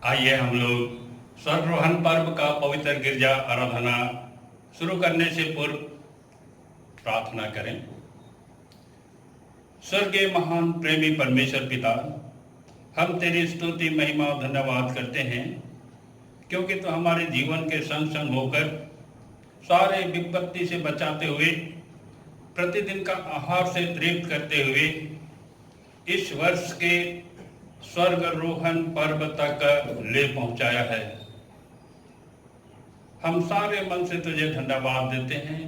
आइए हम लोग स्वर्गरोहण पर्व का पवित्र गिरजा आराधना शुरू करने से पूर्व प्रार्थना करें। स्वर्गीय महान प्रेमी परमेश्वर पिता, हम तेरी स्तुति महिमा और धन्यवाद करते हैं क्योंकि तो हमारे जीवन के संग संग होकर सारे विपत्ति से बचाते हुए, प्रतिदिन का आहार से तृप्त करते हुए इस वर्ष के स्वर्गारोहण पर्व तक ले पहुंचाया है। हम सारे मन से तुझे धन्यवाद देते हैं,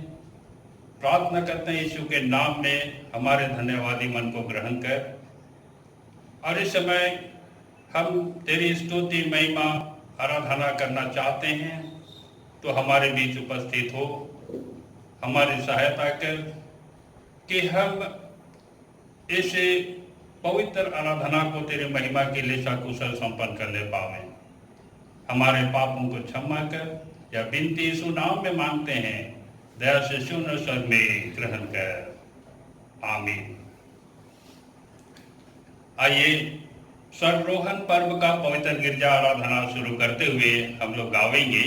प्रार्थना करते हैं यीशु के नाम में हमारे धन्यवादी मन को ग्रहण कर। और इस समय हम तेरी स्तुति महिमा आराधना करना चाहते हैं, तो हमारे बीच उपस्थित हो, हमारी सहायता कर कि हम इस पवित्र आराधना को तेरे महिमा के लिए सकुशल संपन्न करने पावे। हमारे पापों को क्षमा कर, या विनती यीशु नाम में मांगते हैं, दया से सुन और स्वर्ग में ग्रहण कर, आमीन। आइए स्वर्गारोहण पर्व का पवित्र गिरजा आराधना शुरू करते हुए हम लोग गावेंगे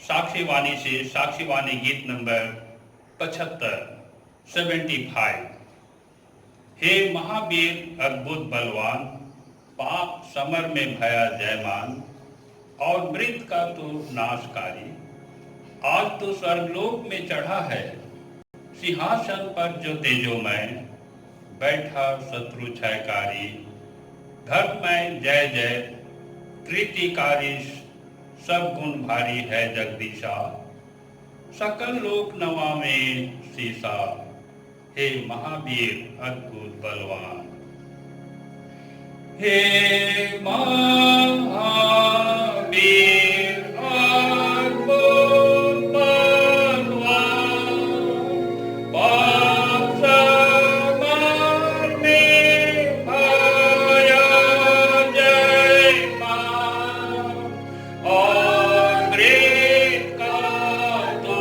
साक्षीवाणी से साक्षीवाणी गीत नंबर 75। हे महावीर अद्भुत बलवान, पाप समर में भया जयमान, और मृत का तो नाशकारी, आज तो स्वर्गलोक में चढ़ा है, सिंहासन पर जो तेजोमय बैठा शत्रु क्षयकारी, धर्ममय जय जय कृतिकारी, सब गुण भारी है जगदीशा, सकल लोक नवा में शीशा, हे महावीर अद्भुत बलवान। हे महावीर अद्भुत बलवान, पाप समर में भया जयमान, और मृत का तो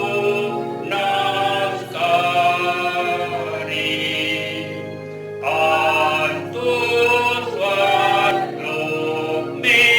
नाशकारी, आज तो स्वर्गलोक में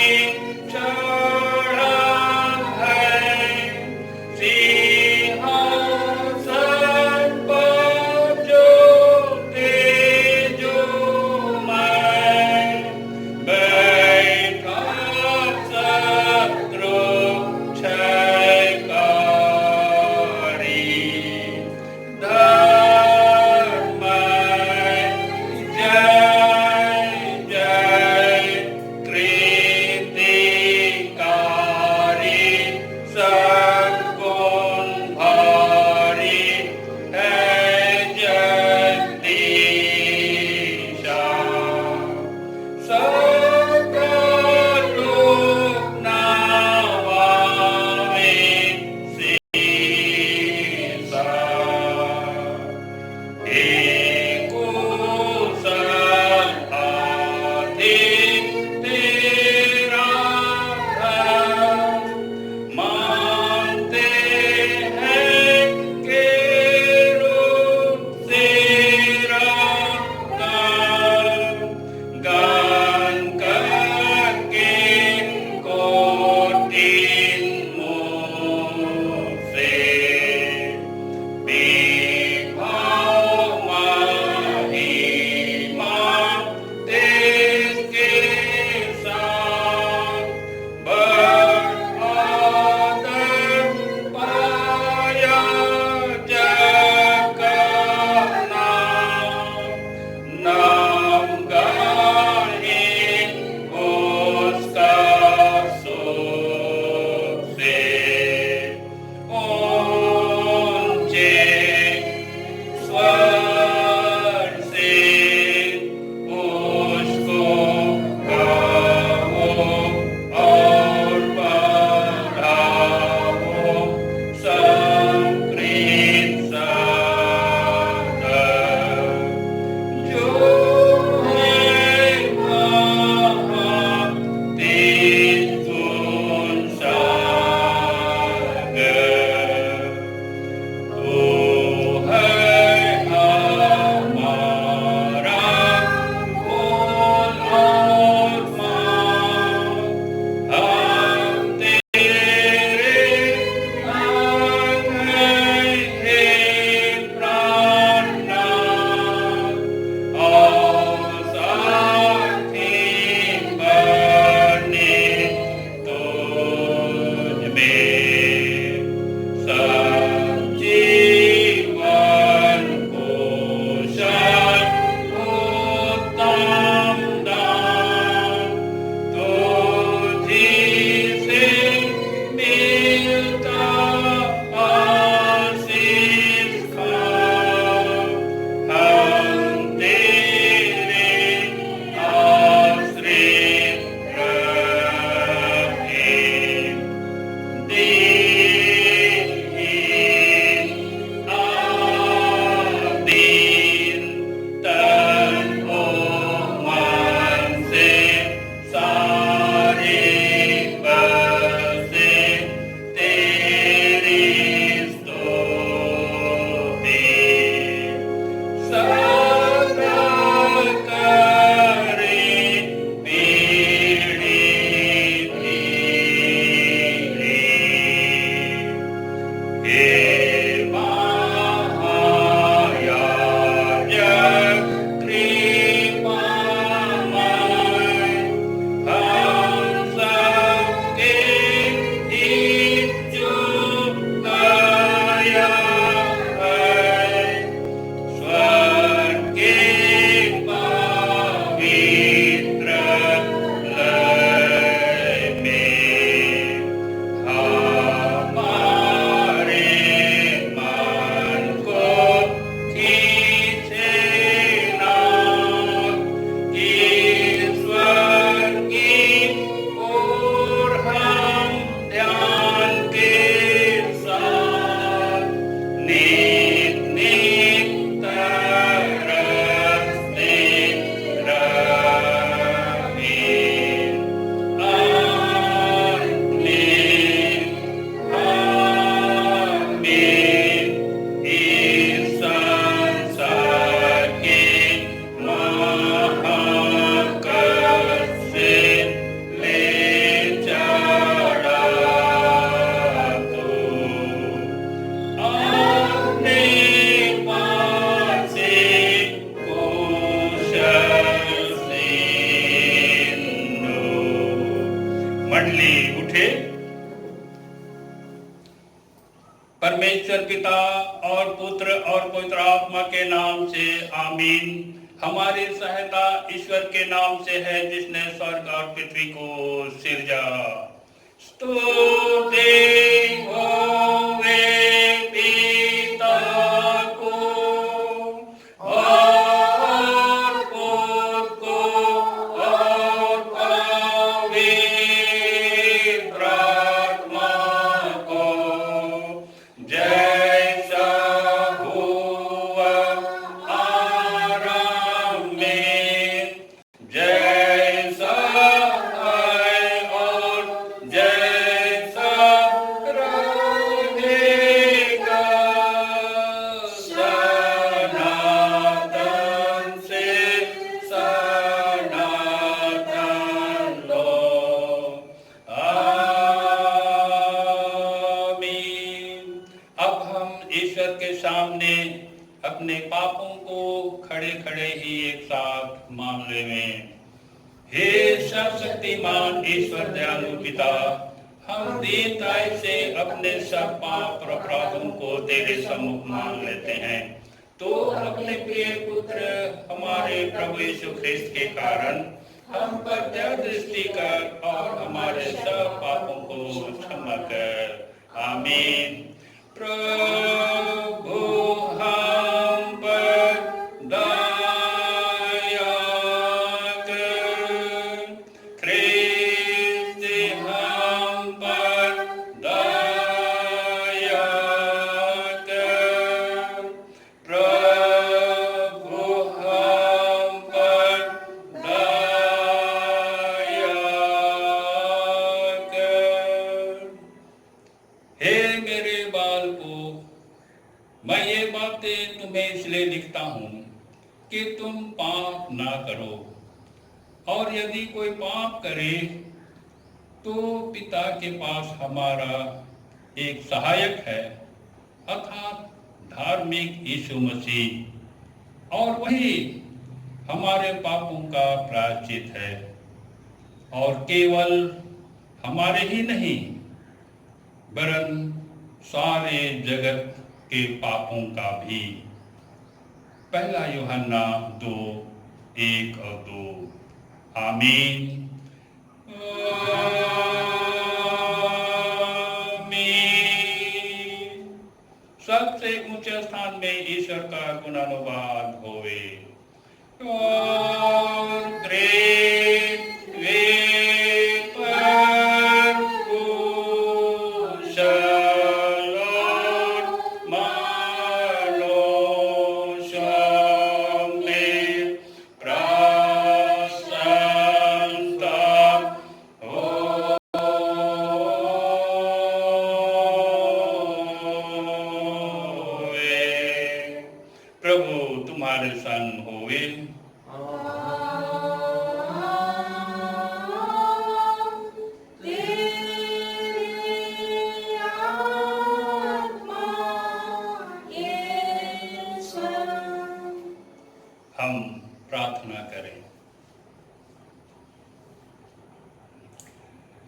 परमेश्वर पिता और पुत्र और पवित्र आत्मा के नाम से आमीन। हमारी सहायता ईश्वर के नाम से है जिसने स्वर्ग और पृथ्वी को सिरजा। स्तुति होवे पिता को और पुत्र को और पवित्र आत्मा को, जैसा हुआ आरंभ में, जैसा है और जैसा रहेगा, सनातन से सनातन लो। आमीन। अब हम ईश्वर के सामने अपने पापों को खड़े खड़े ही एक साथ मान लेवें। हे सर्वशक्तिमान ईश्वर दयालु पिता, हम दीनताई से अपने सब पाप और अपराधों को तेरे सम्मुख मान लेते हैं। तो अपने प्रिय पुत्र हमारे प्रभु यीशु ख्रिस्त के कारण हम पर दया दृष्टि कर और हमारे सब पापों को क्षमा कर। आमीन। प्रभु हम पर दया कर, ख्रिस्त हम पर दया कर, प्रभु हम पर दया कर। हे मेरे बालकों, मैं ये बातें तुम्हें इसलिए लिखता हूँ कि तुम पाप ना करो, और यदि कोई पाप करे तो पिता के पास हमारा एक सहायक है, अर्थात धार्मिक यीशु मसीह, और वही हमारे पापों का प्रायश्चित है, और केवल हमारे ही नहीं वरन सारे जगत के पापों का भी। पहला यूहन्ना 2:1 और 2। आमीन। आमीन। सबसे ऊंचे स्थान में ईश्वर का गुणानुवाद होवे। और पृथ्वी पर कुशल और मनुष्यों में प्रसन्नता होवे। प्रभु तुम्हारे संग होवे। हम प्रार्थना करें।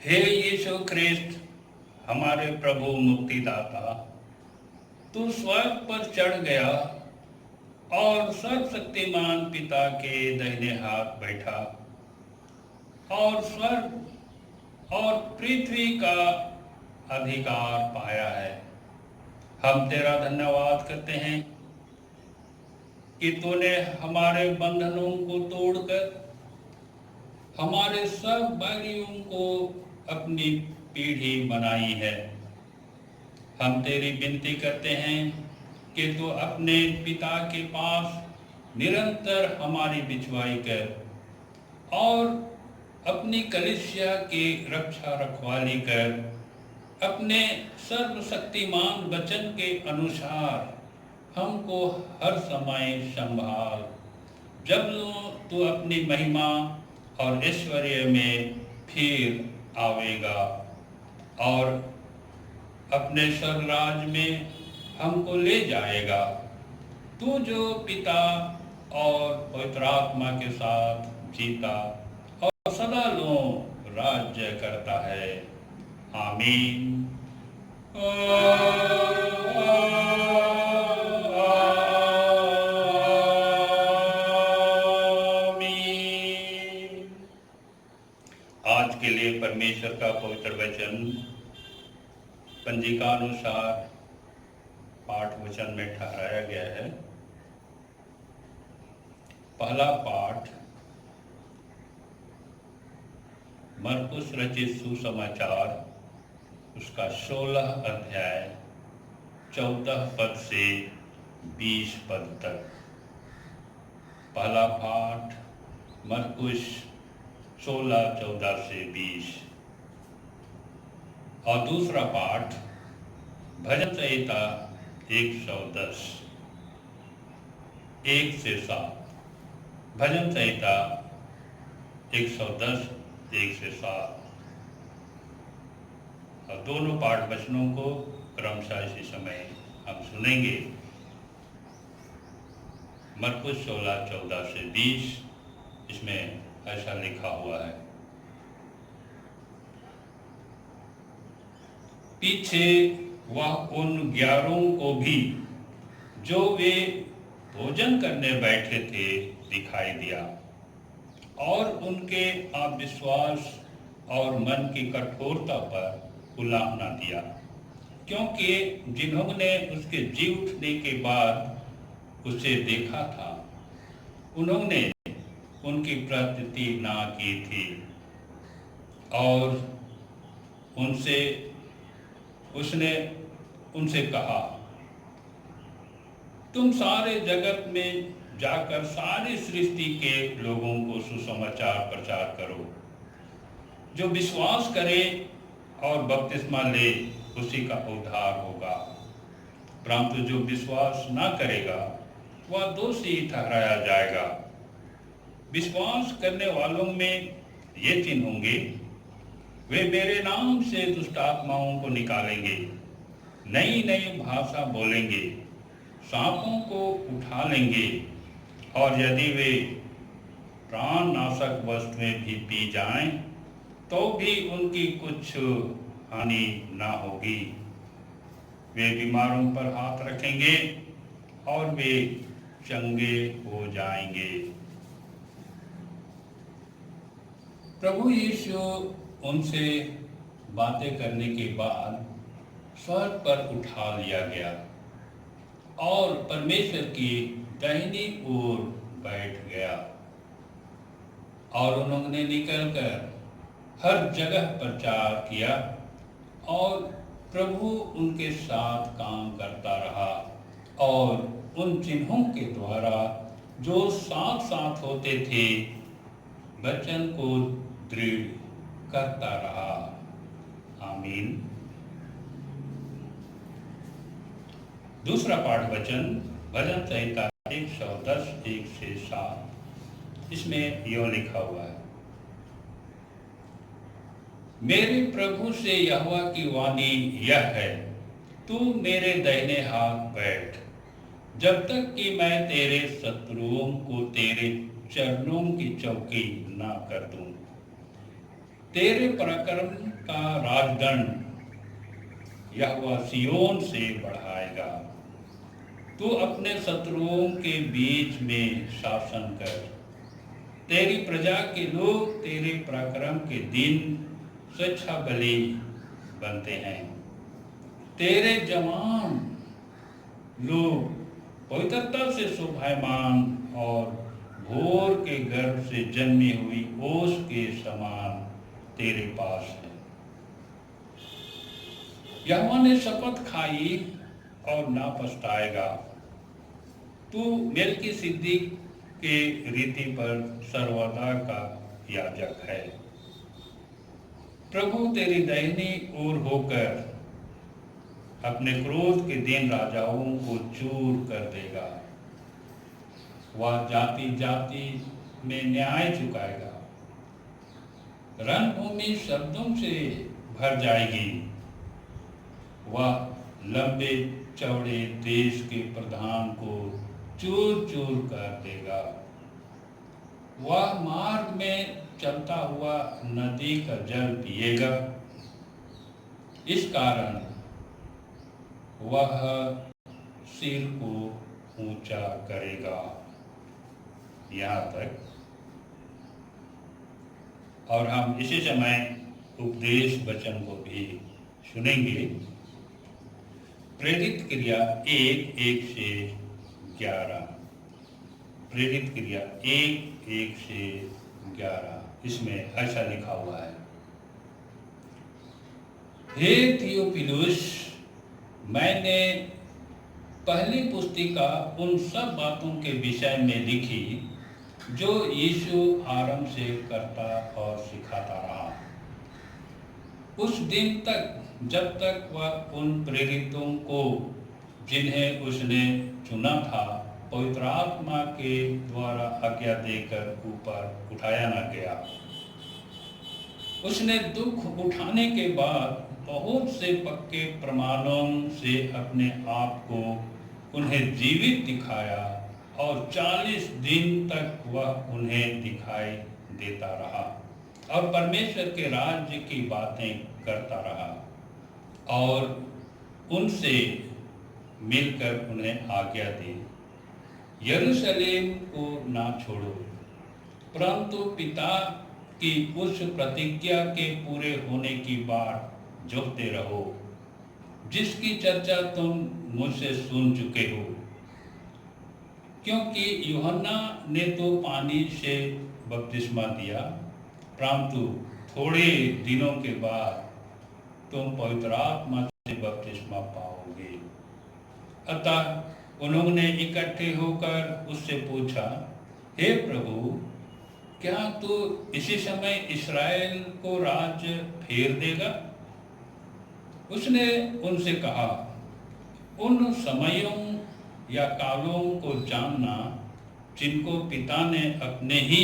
हे यीशु ख्रिस्त, हमारे प्रभु मुक्तिदाता, तू स्वर्ग पर चढ़ गया और सर्वशक्तिमान पिता के दाहिने हाथ बैठा, और स्वर्ग और पृथ्वी का अधिकार पाया है। हम तेरा धन्यवाद करते हैं कि तूने हमारे बंधनों को तोड़कर हमारे सब बैरियों को अपनी पीढ़ी बनाई है। हम तेरी विनती करते हैं कि तू अपने पिता के पास निरंतर हमारी बिछवाई कर और अपनी कलीसिया की रक्षा रखवाली कर, अपने सर्वशक्तिमान वचन के अनुसार हमको हर समय संभाल, जब तू अपनी महिमा और ऐश्वर्य में फिर आवेगा और अपने स्वर्गराज में हमको ले जाएगा। तू जो पिता और पवित्र आत्मा के साथ जीता और सदा लो राज्य करता है। आमीन। के लिए परमेश्वर का पवित्र वचन पंजिका अनुसार पाठ वचन में ठहराया गया है। पहला पाठ मरकुस रचित सुसमाचार उसका 16 अध्याय 14 पद से 20 पद तक। पहला पाठ मरकुस 16 14 से 20 और दूसरा पाठ भजन संहिता 110 1 से 7। भजन संहिता 110 1 से 7 और दोनों पाठ वचनों को क्रमशः इसी समय हम सुनेंगे। मरकुस 16 14 से 20 इसमें ऐसा लिखा हुआ है। पीछे वह उन 11 को भी जो वे भोजन करने बैठे थे दिखाई दिया और उनके अविश्वास और मन की कठोरता पर उलाहना दिया, क्योंकि जिन्होंने उसके जी उठने के बाद उसे देखा था उन्होंने उनकी प्रतीति ना की थी और उसने उनसे कहा, तुम सारे जगत में जाकर सारी सृष्टि के लोगों को सुसमाचार प्रचार करो। जो विश्वास करे और बपतिस्मा ले उसी का उद्धार होगा, परंतु जो विश्वास ना करेगा वह दोषी ठहराया जाएगा। विश्वास करने वालों में ये चिन्ह होंगे, वे मेरे नाम से दुष्ट आत्माओं को निकालेंगे, नई नई भाषा बोलेंगे, सांपों को उठा लेंगे और यदि वे प्राण नाशक वस्तुएं भी पी जाएं तो भी उनकी कुछ हानि ना होगी। वे बीमारों पर हाथ रखेंगे और वे चंगे हो जाएंगे। प्रभु यीशु उनसे बातें करने के बाद स्वर्ग पर उठा लिया गया और परमेश्वर की दाहिनी ओर बैठ गया और उन्होंने निकलकर हर जगह प्रचार किया और प्रभु उनके साथ काम करता रहा और उन चिन्हों के द्वारा जो साथ साथ होते थे वचन को दृढ़ करता रहा। आमीन। दूसरा पाठ वचन भजन संहिता 110 1 से 7 इसमें यूं लिखा हुआ है। मेरे प्रभु से यहोवा की वाणी यह है, तू मेरे दाहिने हाथ बैठ जब तक कि मैं तेरे शत्रुओं को तेरे चरणों की चौकी ना कर दूं। तेरे पराक्रम का राजदंड यहोवा सिय्योन से बढ़ाएगा। तू अपने शत्रुओं के बीच में शासन कर। तेरी प्रजा के लोग तेरे पराक्रम के दिन स्वेच्छा बलि बनते हैं। तेरे जवान लोग पवित्रता से शोभायमान और भोर के गर्भ से जन्मी हुई ओस के समान तेरे पास है। यहोवा ने शपथ खाई और ना पछताएगा। तू मेलकीसिदक के रीति पर सर्वदा का याजक है। प्रभु तेरी दाहिनी ओर होकर अपने क्रोध के दिन राजाओं को चूर कर देगा। वह जाति जाति में न्याय चुकाएगा। रणभूमि शब्दों से भर जाएगी। वह लंबे चौड़े देश के प्रधान को चूर चूर कर देगा। वह मार्ग में चलता हुआ नदी का जल पिएगा। इस कारण वह सिर को ऊंचा करेगा। यहाँ तक और हम इसी समय उपदेश वचन को भी सुनेंगे। प्रेरित क्रिया 1:1 से 11। प्रेरित क्रिया 1:1 से 11, इसमें ऐसा लिखा हुआ है। हे थियोफिलुस, मैंने पहली पुस्तिका उन सब बातों के विषय में लिखी जो यीशु आरंभ से करता और सिखाता रहा, उस दिन तक जब तक वह उन प्रेरितों को जिन्हें उसने चुना था पवित्र आत्मा के द्वारा आज्ञा देकर ऊपर उठाया न गया। उसने दुख उठाने के बाद बहुत से पक्के प्रमाणों से अपने आप को उन्हें जीवित दिखाया और 40 दिन तक वह उन्हें दिखाई देता रहा और परमेश्वर के राज्य की बातें करता रहा और उनसे मिलकर उन्हें आज्ञा दी, यरूशलेम को ना छोड़ो, परंतु पिता की उस प्रतिज्ञा के पूरे होने की बाट जोहते रहो, जिसकी चर्चा तुम मुझसे सुन चुके हो। क्योंकि यूहन्ना ने तो पानी से बपतिस्मा दिया, परंतु थोड़े दिनों के बाद तुम पवित्र आत्मा से बपतिस्मा पाओगे। अतः उन्होंने इकट्ठे होकर उससे पूछा, हे प्रभु, क्या तू इसी समय इस्राएल को राज्य फेर देगा? उसने उनसे कहा, उन समयों या कालों को जानना जिनको पिता ने अपने ही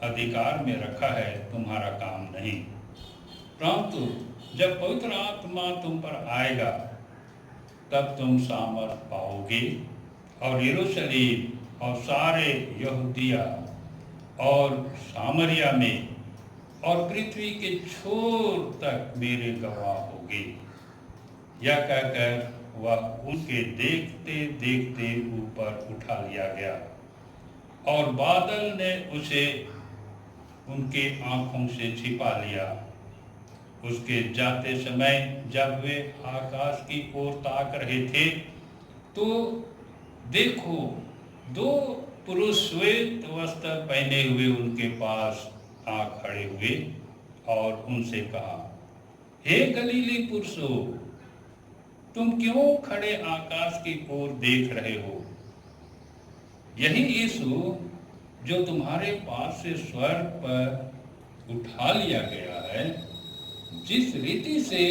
अधिकार में रखा है तुम्हारा काम नहीं, परंतु जब पवित्र आत्मा तुम पर आएगा तब तुम सामर्थ पाओगे और यरूशलेम और सारे यहूदिया और सामरिया में और पृथ्वी के छोर तक मेरे गवाह होगे। यह कहकर वह उनके देखते देखते ऊपर उठा लिया गया और बादल ने उसे उनके आंखों से छिपा लिया। उसके जाते समय जब वे आकाश की ओर ताक रहे थे तो देखो, 2 पुरुष श्वेत वस्त्र पहने हुए उनके पास आ खड़े हुए और उनसे कहा, हे गलीली पुरुषों, तुम क्यों खड़े आकाश की ओर देख रहे हो? यही यीशु जो तुम्हारे पास से स्वर्ग पर उठा लिया गया है, जिस रीति से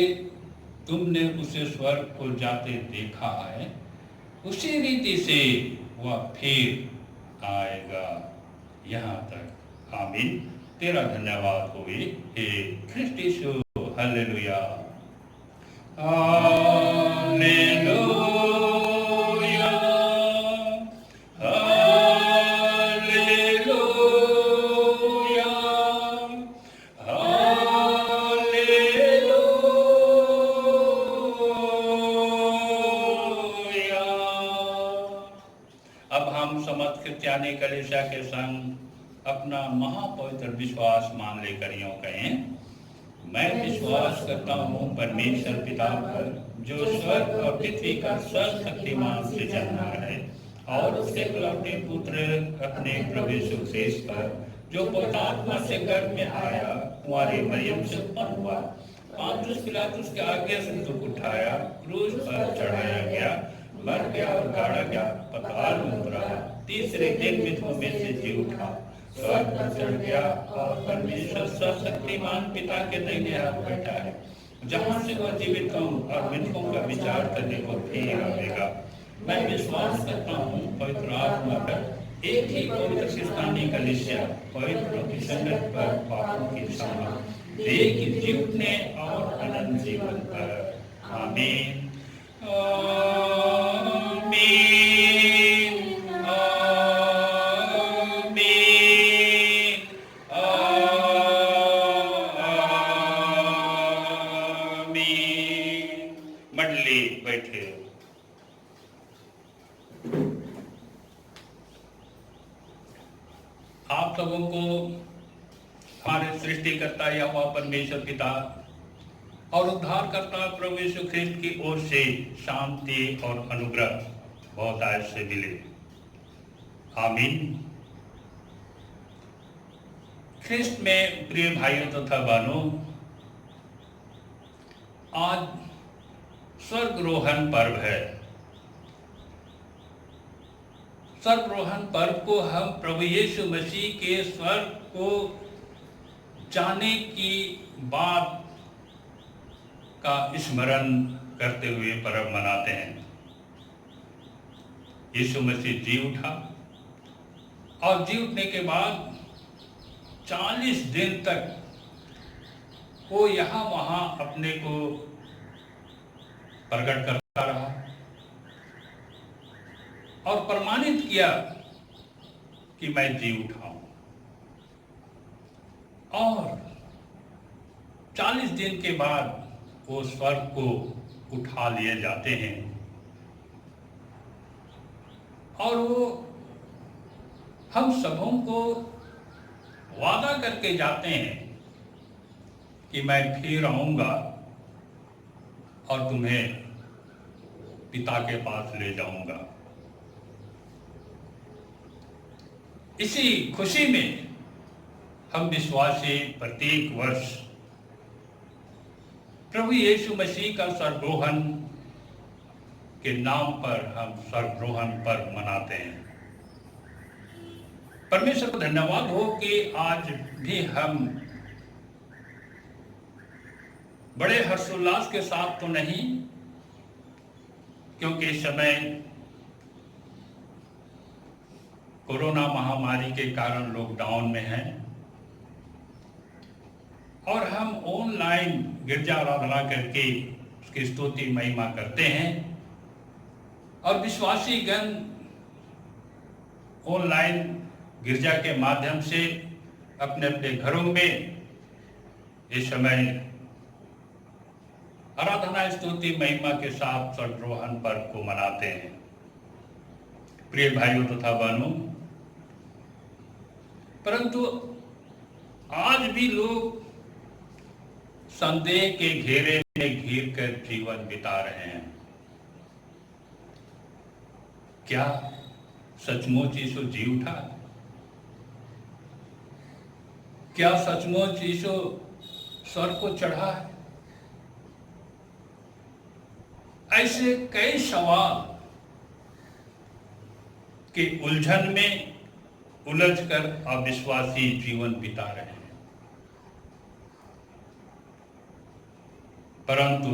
तुमने उसे स्वर्ग को जाते देखा है, उसी रीति से वह फिर आएगा। यहाँ तक। आमीन। तेरा धन्यवाद होवे हे ख्रिस्ट यीशु। हालेलुया, हालेलुया, हालेलुया, हालेलुया। अब हम समस्त क्रिश्चियानी कलीसिया के संग अपना महापवित्र विश्वास मान लेकर यूं कहें, मैं विश्वास करता हूँ परमेश्वर पिता पर, जो स्वर्ग और पृथ्वी का सर्वशक्तिमान सृजनहार है, और उसके इकलौते पुत्र अपने प्रभु यीशु ख्रीस्त पर, जो पवित्र आत्मा से गर्भ में आया, कुंवारी मरियम से उत्पन्न हुआ, पोंतियुस पिलातुस के आज्ञा से दुख उठाया, क्रूस पर चढ़ाया गया, मर गया और गाड़ा गया, पाताल में उतरा, तीसरे दिन मृतकों में से जी उठा, स्वर्ग पर चढ़ गया और परमेश्वर सर्वशक्तिमान पिता के दाहिने हाथ बैठा है, जहाँ से वह जीवितों और मृतकों का विचार करने को फिर आएगा। मैं विश्वास करता हूँ पवित्र आत्मा पर, एक ही पवित्र क्रिस्तानी कलीसिया, पवित्र की संगत पर, पापों की क्षमा, देह की जीवने और अनंत जीवन पर। आमीन। मंडली बैठे। आप लोगों को हमारे सृष्टिकर्ता यहोवा परमेश्वर पिता और उद्धारकर्ता प्रभु यीशु ख्रिस्त की ओर से शांति और अनुग्रह बहुतायत से मिले। आमीन। ख्रिस्त में प्रिय भाइयों तथा बहनों, आज स्वर्गरोहण पर्व है। स्वर्गरोहण पर्व को हम प्रभु यीशु मसीह के स्वर्ग को जाने की बात का स्मरण करते हुए पर्व मनाते हैं। यीशु मसीह जी उठा और जी उठने के बाद 40 दिन तक वो यहाँ वहाँ अपने को प्रकट करता रहा और प्रमाणित किया कि मैं जी उठा हूं। और 40 दिन के बाद वो स्वर्ग को उठा लिए जाते हैं और वो हम सबों को वादा करके जाते हैं कि मैं फिर आऊंगा और तुम्हें पिता के पास ले जाऊंगा। इसी खुशी में हम विश्वासी प्रत्येक वर्ष प्रभु यीशु मसीह का स्वर्गरोहण के नाम पर हम स्वर्गरोहण पर्व मनाते हैं। परमेश्वर को धन्यवाद हो कि आज भी हम बड़े हर्षोल्लास के साथ तो नहीं, क्योंकि इस समय कोरोना महामारी के कारण लॉकडाउन में हैं और हम ऑनलाइन गिरजा आराधना करके उसकी स्तुति महिमा करते हैं और विश्वासी गण ऑनलाइन गिरजा के माध्यम से अपने अपने घरों में इस समय आराधना स्तुति महिमा के साथ स्वर्गरोहण पर्व को मनाते हैं। प्रिय भाइयों तथा बहनों, परंतु आज भी लोग संदेह के घेरे में घिर कर जीवन बिता रहे हैं। क्या सचमुच यीशु जी उठा? क्या सचमुच यीशु स्वर्ग को चढ़ा है? ऐसे कई सवाल के उलझन में उलझकर अविश्वासी जीवन बिता रहे हैं। परंतु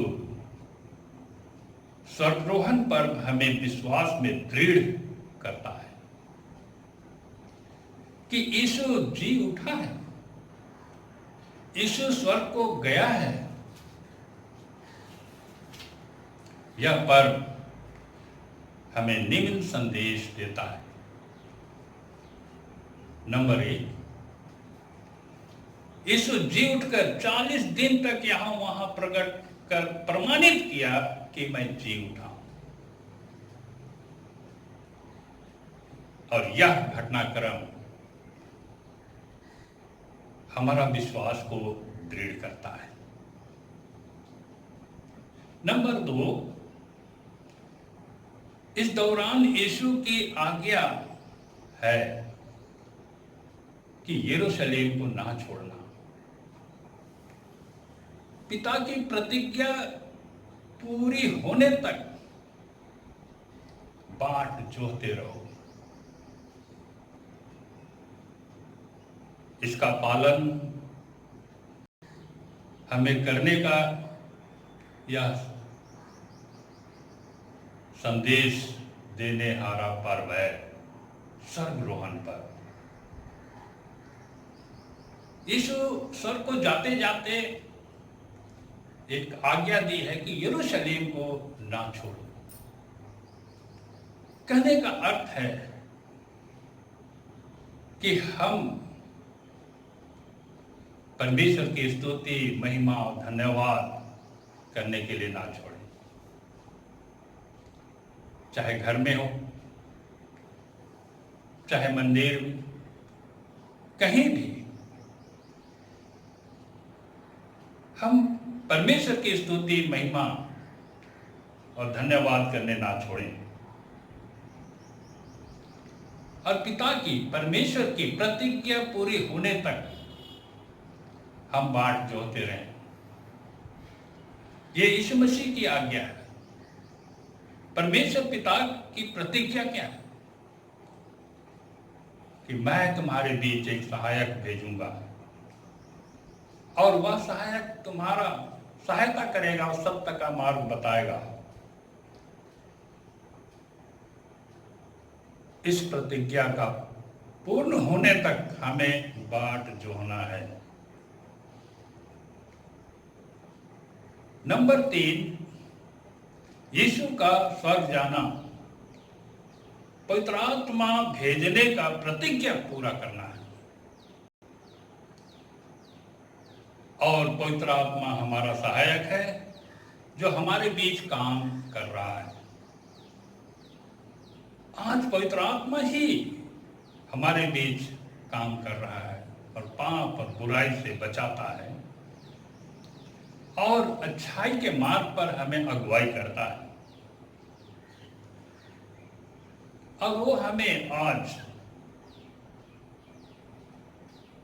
स्वर्गरोहण पर्व हमें विश्वास में दृढ़ करता है कि यीशु जी उठा है, यीशु स्वर्ग को गया है। यह पर्व हमें निम्न संदेश देता है। नंबर 1, यीशु जी उठकर 40 दिन तक यहां वहां प्रकट कर प्रमाणित किया कि मैं जी उठा। और यह घटनाक्रम हमारा विश्वास को दृढ़ करता है। नंबर 2, इस दौरान यीशु की आज्ञा है कि यरूशलेम को ना छोड़ना। पिता की प्रतिज्ञा पूरी होने तक बाट जोहते रहो। इसका पालन हमें करने का यह संदेश देने हारा पर्व है, स्वर्गरोहण पर्व। यीशु स्वर्ग को जाते जाते एक आज्ञा दी है कि यरूशलेम को ना छोड़ो। कहने का अर्थ है कि हम परमेश्वर की स्तुति महिमा और धन्यवाद करने के लिए ना छोड़ें। चाहे घर में हो, चाहे मंदिर में, कहीं भी हम परमेश्वर की स्तुति, महिमा और धन्यवाद करने ना छोड़ें और पिता की, परमेश्वर की प्रतिज्ञा पूरी होने तक हम बाट जोहते रहें। ये यीशु मसीह की आज्ञा है। परमेश्वर पिता की प्रतिज्ञा क्या है? कि मैं तुम्हारे बीच एक सहायक भेजूंगा और वह सहायक तुम्हारा सहायता करेगा और सत्य का मार्ग बताएगा। इस प्रतिज्ञा का पूर्ण होने तक हमें बाट जोहना है। नंबर 3, यीशु का स्वर्ग जाना, पवित्र आत्मा भेजने का प्रतिज्ञा पूरा करना है। और पवित्र आत्मा हमारा सहायक है जो हमारे बीच काम कर रहा है। आज पवित्र आत्मा ही हमारे बीच काम कर रहा है और पाप और बुराई से बचाता है और अच्छाई के मार्ग पर हमें अगुवाई करता है। और वो हमें आज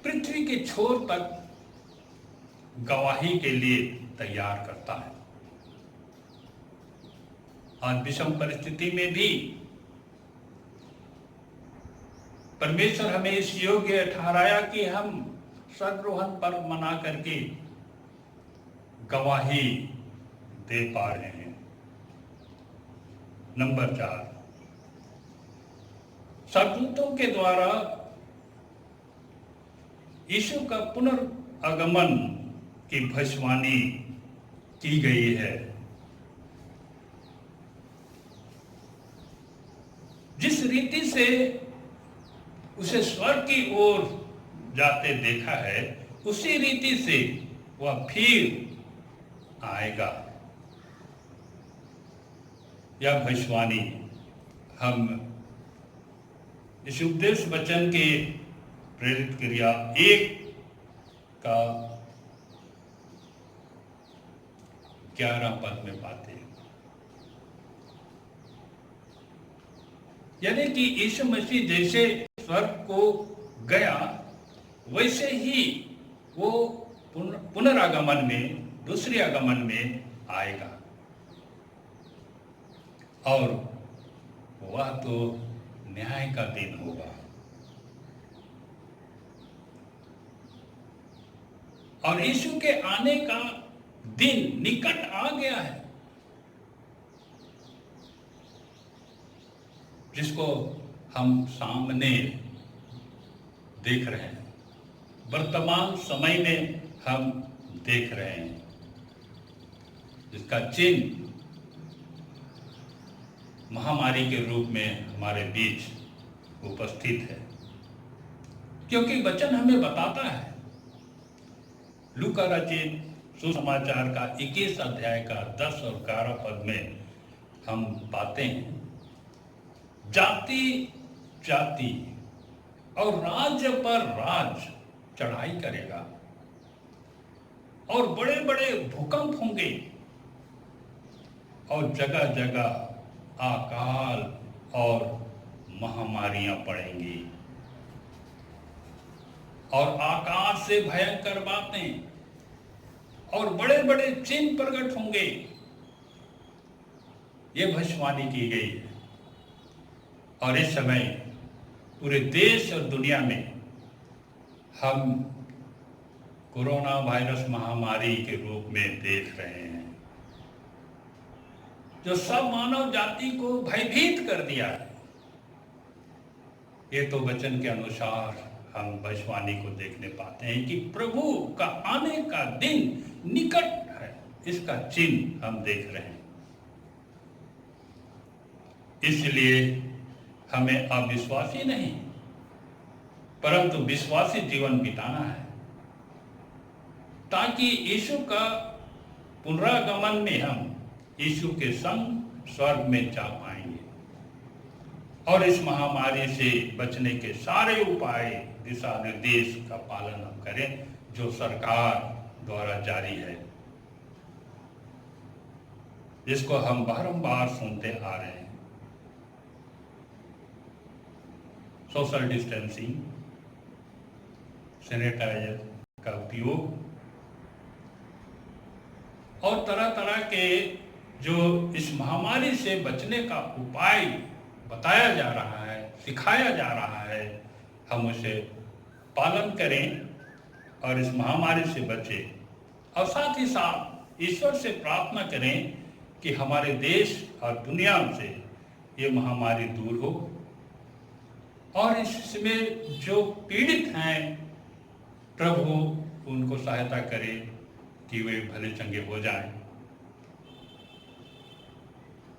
पृथ्वी के छोर तक गवाही के लिए तैयार करता है। आज विषम परिस्थिति में भी परमेश्वर हमें इस योग्य ठहराया कि हम स्वर्गरोहण पर्व मना करके गवाही दे पा रहे हैं। नंबर 4, स्वर्गदूतों के द्वारा यीशु का पुनर्गमन की भविष्यवाणी की गई है। जिस रीति से उसे स्वर्ग की ओर जाते देखा है, उसी रीति से वह फिर आएगा। यह भविष्यवाणी हम इस उपदेश वचन के प्रेरित क्रिया 1 का 11 पद में पाते हैं। यानी कि यीशु मसीह जैसे स्वर्ग को गया, वैसे ही वो पुनरागमन में, दूसरे आगमन में आएगा। और वह तो न्याय का दिन होगा। और यीशु के आने का दिन निकट आ गया है, जिसको हम सामने देख रहे हैं, वर्तमान समय में हम देख रहे हैं, जिसका चिन्ह महामारी के रूप में हमारे बीच उपस्थित है। क्योंकि वचन हमें बताता है, लूका रचित सुसमाचार का 21 अध्याय का 10 और 11 पद में हम पाते हैं, जाति जाति और राज्य पर राज चढ़ाई करेगा और बड़े बड़े भूकंप होंगे और जगह जगह अकाल और महामारियां पड़ेंगी और आकाश से भयंकर बातें और बड़े बड़े चिन्ह प्रकट होंगे। ये भविष्यवाणी की गई है। और इस समय पूरे देश और दुनिया में हम कोरोना वायरस महामारी के रूप में देख रहे हैं, जो सब मानव जाति को भयभीत कर दिया है। ये तो वचन के अनुसार हम भविष्यवाणी को देखने पाते हैं कि प्रभु का आने का दिन निकट है, इसका चिन्ह हम देख रहे हैं। इसलिए हमें अविश्वासी नहीं परंतु विश्वासी जीवन बिताना है, ताकि यीशु का पुनरागमन में हम यीशु के संग स्वर्ग में जा पाएंगे और इस महामारी से बचने के सारे उपाय, दिशा निर्देश का पालन हम करें जो सरकार द्वारा जारी है। जिसको हम बारंबार सुनते आ रहे हैं। सोशल डिस्टेंसिंग, सैनिटाइजर का उपयोग और तरह तरह के जो इस महामारी से बचने का उपाय बताया जा रहा है, सिखाया जा रहा है, हम उसे पालन करें और इस महामारी से बचें। और साथ ही साथ ईश्वर से प्रार्थना करें कि हमारे देश और दुनिया से ये महामारी दूर हो और इसमें जो पीड़ित हैं प्रभु उनको सहायता करे कि वे भले चंगे हो जाएं।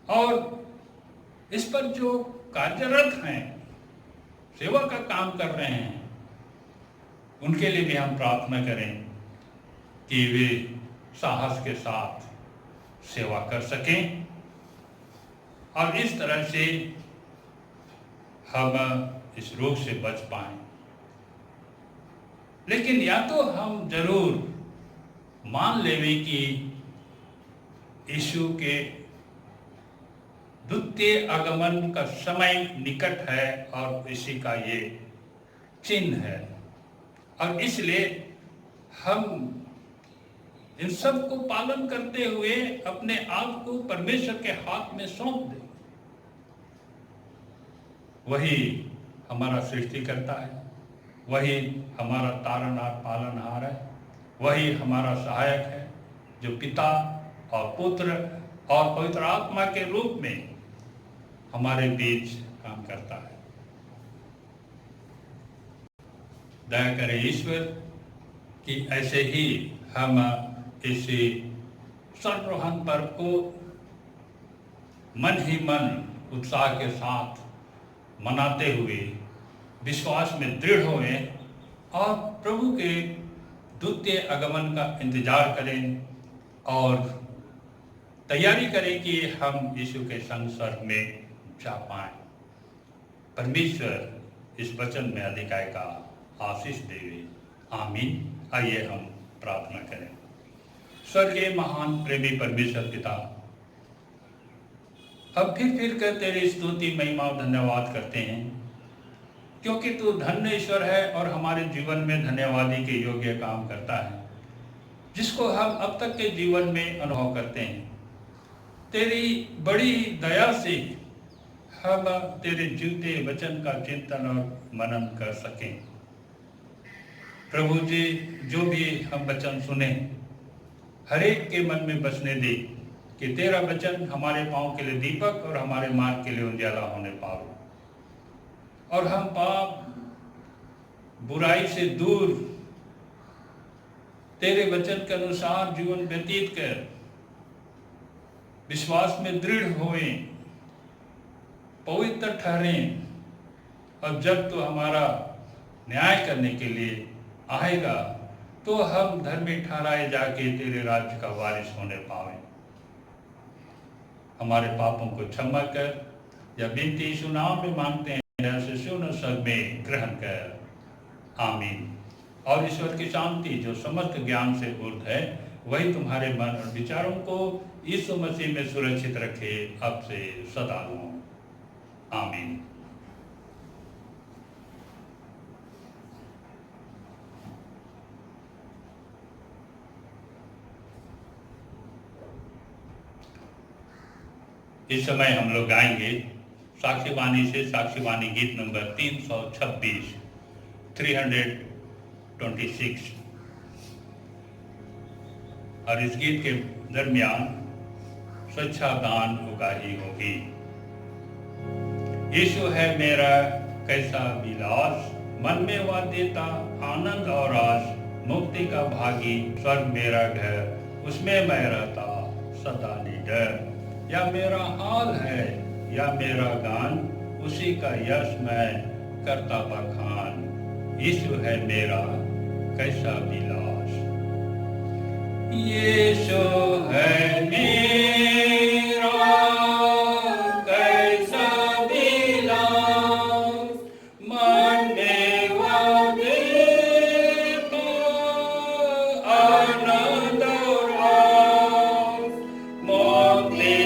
और इस पर जो कार्यरत हैं, सेवा का काम कर रहे हैं, उनके लिए भी हम प्रार्थना करें कि वे साहस के साथ सेवा कर सकें और इस तरह से हम इस रोग से बच पाएं। लेकिन या तो हम जरूर मान लेवें कि यीशु के द्वितीय आगमन का समय निकट है और इसी का ये चिन्ह है, और इसलिए हम इन सब को पालन करते हुए अपने आप को परमेश्वर के हाथ में सौंप दें। वही हमारा सृष्टिकर्ता है, वही हमारा तारनहार पालनहार है, वही हमारा सहायक है जो पिता और पुत्र और पवित्र आत्मा के रूप में हमारे बीच काम करता है। दया करे ईश्वर कि ऐसे ही हम इसी सर्वरोहण पर्व को मन ही मन उत्साह के साथ मनाते हुए विश्वास में दृढ़ हुए और प्रभु के द्वितीय आगमन का इंतजार करें और तैयारी करें कि हम यीशु के संग स्वर्ग में जा पाएं। परमेश्वर इस वचन में अधिकाय का आशीष देवे। आमीन। आइए हम प्रार्थना करें। स्वर्गीय महान प्रेमी परमेश्वर पिता, हम फिर कर तेरी स्तुति महिमा और धन्यवाद करते हैं, क्योंकि तू धन्य ईश्वर है और हमारे जीवन में धन्यवादी के योग्य काम करता है, जिसको हम अब तक के जीवन में अनुभव करते हैं। तेरी बड़ी दया से हम तेरे जीवते वचन का चिंतन और मनन कर सकें। प्रभु जी, जो भी हम वचन सुने हर एक के मन में बसने दे कि तेरा वचन हमारे पाँव के लिए दीपक और हमारे मार्ग के लिए उजाला होने पाओ, और हम पाप बुराई से दूर तेरे वचन के अनुसार जीवन व्यतीत कर विश्वास में दृढ़ होए, पवित्र ठहरें, और जब तो हमारा न्याय करने के लिए आएगा तो हम धर्मी ठहराए जाके तेरे राज्य का वारिस होने पाए। हमारे पापों को क्षमा कर, या विनती यीशु नाम में मांगते हैं, सुन सब में ग्रहण कर। आमीन। और ईश्वर की शांति जो समस्त ज्ञान से ऊर्ध्व है, वही तुम्हारे मन और विचारों को यीशु मसीह में सुरक्षित रखे अब से सदा। आमीन। इस समय हम लोग गाएंगे साक्षीवाणी से साक्षीवाणी गीत नंबर 326, 326। और इस गीत के दरमियान स्वच्छादान उगाही होगी। यीशु है मेरा कैसा विलास, मन में वह देता आनंद और आस, मुक्ति का भागी स्वर्ग मेरा घर, उसमें मैं रहता सदा निडर। या मेरा हाल है या मेरा गान, उसी का यश मैं करता बखान। यीशु है मेरा कैसा विलास, यीशु है मेरा कैसा विलास, मन में वह देता आनंद और आस, मोक्ति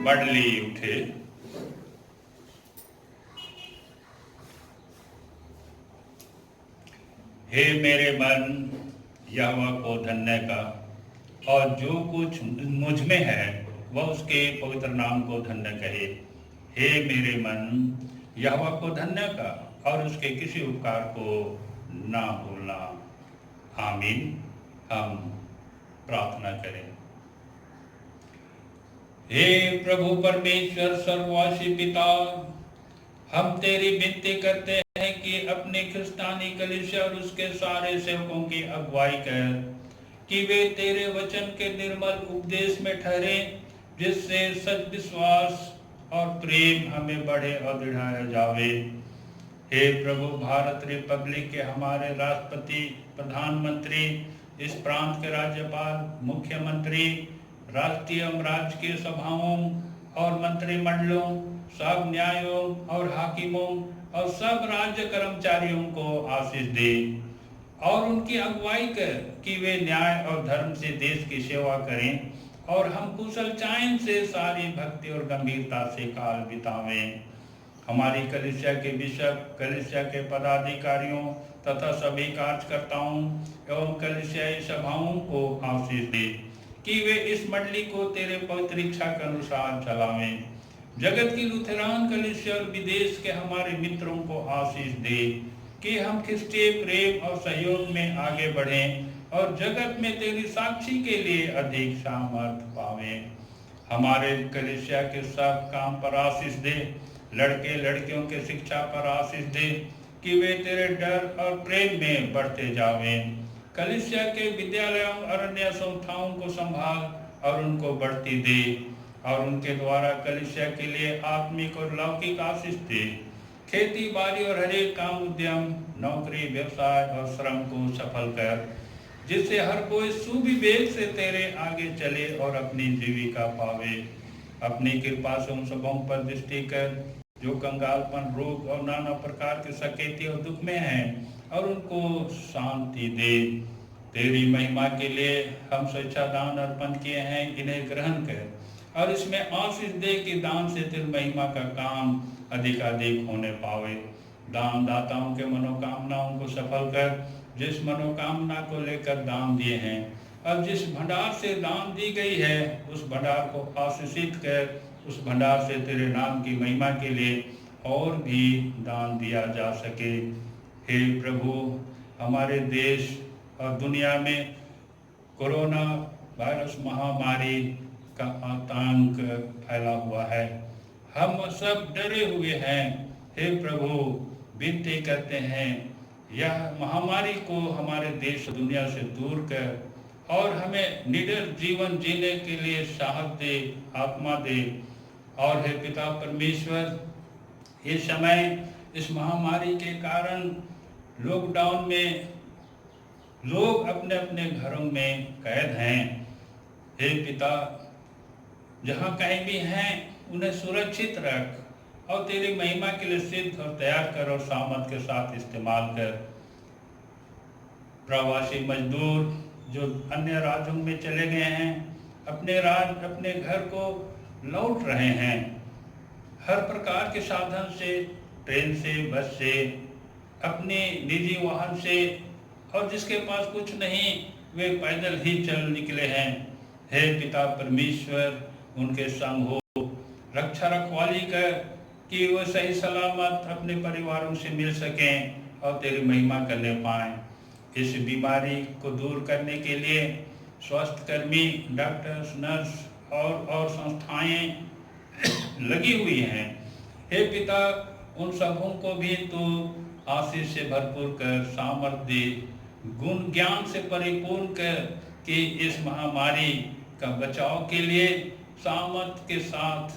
मंडली उठे। हे मेरे मन यहोवा को धन्य का, और जो कुछ मुझ में है वह उसके पवित्र नाम को धन्य कहे। हे मेरे मन यहोवा को धन्य का, और उसके किसी उपकार को ना भूलना। आमीन। हम प्रार्थना करें। हे प्रभु परमेश्वर सर्ववासी पिता, हम तेरी विनती करते हैं कि अपने ख्रिस्तानी कलीसिया और उसके सारे सेवकों की अगुवाई कर, कि वे तेरे वचन के निर्मल उपदेश में ठहरे, जिससे सच विश्वास और प्रेम हमें बढ़े और दृढ़ाया जावे। हे प्रभु, भारत रिपब्लिक के हमारे राष्ट्रपति, प्रधानमंत्री, इस प्रांत के राज्यपाल, मुख्यमंत्री, राष्ट्रीय एवं राजकीय सभाओं और मंत्रिमंडलों, सब न्यायों और हाकिमों और सब राज्य कर्मचारियों को आशीष दे, और उनकी अगुवाई कर कि वे न्याय और धर्म से देश की सेवा करें, और हम कुशल चैन से सारी भक्ति और गंभीरता से काल बितावें। हमारी कलीसिया के बिशप, कलीसिया के पदाधिकारियों तथा सभी कार्यकर्ताओं एवं कलीसियाई सभाओं को आशीष दे, कि वे इस मंडली को तेरे पवित्र इच्छा के अनुसार चलावें। जगत की लुथेरान कलीसिया और विदेश के हमारे मित्रों को आशीष दे, कि हम ख्रिस्तीय प्रेम और सहयोग में आगे बढ़ें और जगत में तेरी साक्षी के लिए अधिक सामर्थ्य पावें। हमारे कलीसिया के सब काम पर आशीष दे, लड़के लड़कियों के शिक्षा पर आशीष दे, कि वे तेरे डर और प्रेम में बढ़ते जावें। कलीसिया के विद्यालयों और अन्य संस्थाओं को संभाल और उनको बढ़ती दे, और उनके द्वारा कलीसिया के लिए आत्मिक और लौकिक आशीष दे। खेती बाड़ी और हरेक काम, उद्यम, नौकरी, व्यवसाय और श्रम को सफल कर, जिससे हर कोई सुविवेक से तेरे आगे चले और अपनी जीविका पावे। अपनी कृपा से उन सबों पर दृष्टि कर जो कंगालपन, रोग और नाना प्रकार के सकेती और दुख में हैं, और उनको शांति दे। तेरी महिमा के लिए हम स्वेच्छा दान अर्पण किए हैं, इन्हें ग्रहण कर, और इसमें आशीष दे कि दान से तेरी महिमा का काम अधिकाधिक होने पावे। दान दाताओं के मनोकामनाओं को सफल कर, जिस मनोकामना को लेकर दान दिए हैं, अब जिस भंडार से दान दी गई है उस भंडार को आशीषित कर, उस भंडार से तेरे नाम की महिमा के लिए और भी दान दिया जा सके। हे प्रभु, हमारे देश और दुनिया में कोरोना वायरस महामारी का आतंक फैला हुआ है, हम सब डरे हुए हैं। हे प्रभु, विनती करते हैं यह महामारी को हमारे देश दुनिया से दूर कर, और हमें निडर जीवन जीने के लिए साहस दे, आत्मा दे। और हे पिता परमेश्वर, इस समय इस महामारी के कारण लॉकडाउन में लोग अपने अपने घरों में कैद हैं। हे पिता, जहाँ कहीं भी हैं उन्हें सुरक्षित रख और तेरी महिमा के लिए सिद्ध और तैयार कर और सामर्थ के साथ इस्तेमाल कर। प्रवासी मजदूर जो अन्य राज्यों में चले गए हैं, अपने घर को लौट रहे हैं, हर प्रकार के साधन से, ट्रेन से, बस से, अपने निजी वाहन से, और जिसके पास कुछ नहीं वे पैदल ही चल निकले हैं। हे पिता परमेश्वर, उनके संग हो, रक्षा रखवाली कर कि वो सही सलामत अपने परिवारों से मिल सकें और तेरी महिमा करने पाएं। इस बीमारी को दूर करने के लिए स्वास्थ्यकर्मी, डॉक्टर्स, नर्स और संस्थाएं लगी हुई हैं। हे पिता, उन सबों को भी तू आशीष से भरपूर कर, सामर्थ्य दे, गुण ज्ञान से परिपूर्ण कर कि इस महामारी का बचाव के लिए सामर्थ्य के साथ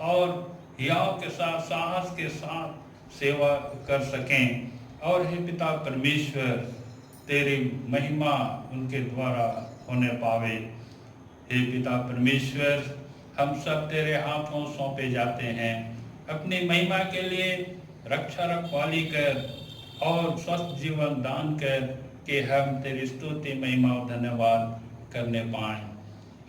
और हियाव के साथ, साहस के साथ सेवा कर सकें। और हे पिता परमेश्वर, तेरी महिमा उनके द्वारा होने पावे। हे पिता परमेश्वर, हम सब तेरे हाथों सौंपे जाते हैं। अपनी महिमा के लिए रक्षा रखवाली कर और स्वस्थ जीवन दान कर कि हम तेरी स्तुति, महिमा और धन्यवाद करने पाएं।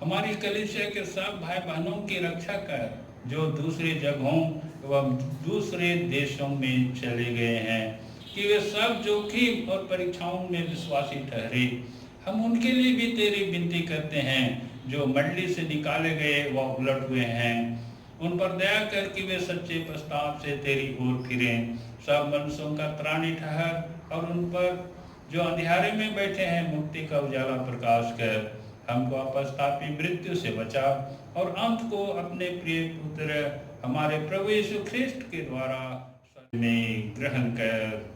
हमारी कलीसिया के सब भाई बहनों की रक्षा कर जो दूसरी जगहों एवं दूसरे देशों में चले गए हैं, कि वे सब जोखिम और परीक्षाओं में विश्वासी ठहरे। हम उनके लिए भी तेरी विनती करते हैं। जो मंडली से निकाले गए व उलट हुए हैं, उन पर दया कर कि वे सच्चे प्रस्ताव से तेरी ओर फिरें। सब मनुष्यों का त्राणी ठहर और उन पर जो अंधियारे में बैठे हैं मुक्ति का उजाला प्रकाश कर। हमको अपस्तापी मृत्यु से बचा और अंत को अपने प्रिय पुत्र हमारे प्रभु यीशु ख्रिस्ट के द्वारा में ग्रहण कर।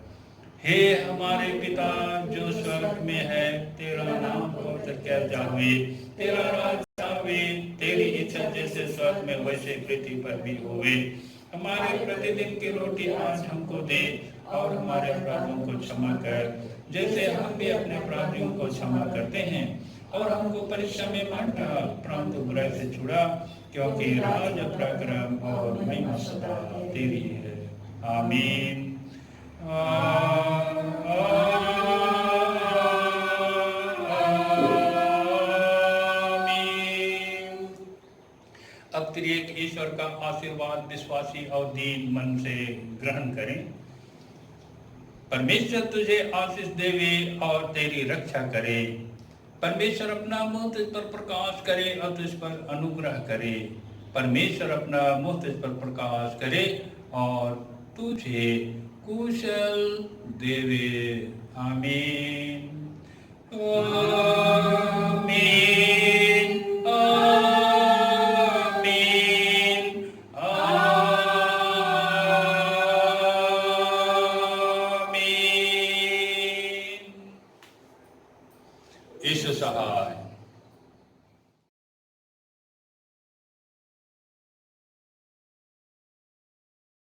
हे हमारे पिता जो स्वर्ग में है, तेरा नाम पवित्र किया जावे, तेरा राज्य आवे, तेरी इच्छा जैसे स्वर्ग में वैसे पृथ्वी पर भी होवे। हमारे प्रतिदिन की रोटी आज हमको दे और हमारे अपराधों को क्षमा कर जैसे हम भी अपने अपराधियों को क्षमा करते हैं। और हमको परीक्षा में मत डाल, परंतु बुराई से छुड़ा, क्योंकि राज, पराक्रम और महिमा सदा तेरी है। आमीन। अब त्रिएक ईश्वर का आशीर्वाद विश्वासी और दीन मन से ग्रहण करें। परमेश्वर तुझे आशीष देवे और तेरी रक्षा करे। परमेश्वर अपना मुंह तुझ पर प्रकाश करे और तुझ पर अनुग्रह करे। परमेश्वर अपना मुंह तुझ पर प्रकाश करे और तुझे कुशल देवे। आमीन। आमीन। आमीन। आमीन। ईश्वर सहाय।